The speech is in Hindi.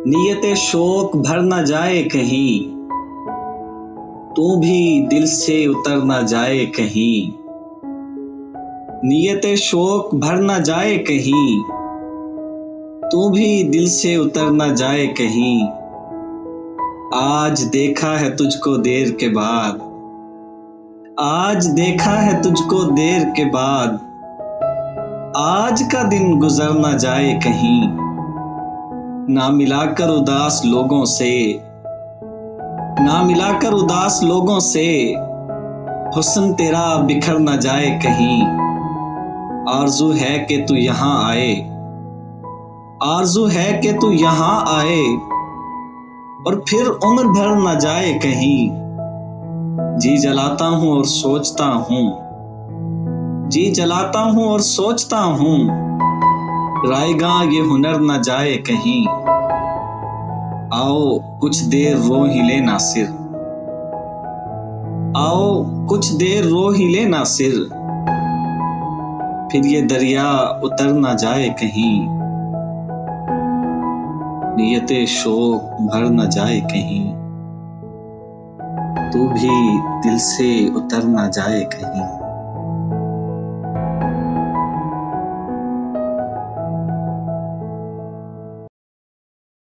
नियते शोक भर न जाए कहीं, तू भी दिल से उतर न जाए कहीं। नियते शोक भर न जाए कहीं, तू भी दिल से उतर न जाए कहीं। आज देखा है तुझको देर के बाद, आज देखा है तुझको देर के बाद, आज का दिन गुजर न जाए कहीं। ना मिलाकर उदास लोगों से, ना मिलाकर उदास लोगों से, हुस्न तेरा बिखर न जाए कहीं। आरज़ू है कि तू यहाँ आए, आरज़ू है कि तू यहाँ आए, और फिर उम्र भर न जाए कहीं। जी जलाता हूँ और सोचता हूँ, जी जलाता हूँ और सोचता हूँ, रायगा ये हुनर न जाए कहीं। आओ कुछ देर रो ही लेना सिर, आओ कुछ देर रो ही लेना सिर, फिर ये दरिया उतर न जाए कहीं। नियते शोक भर न जाए कहीं, तू भी दिल से उतर न जाए कहीं।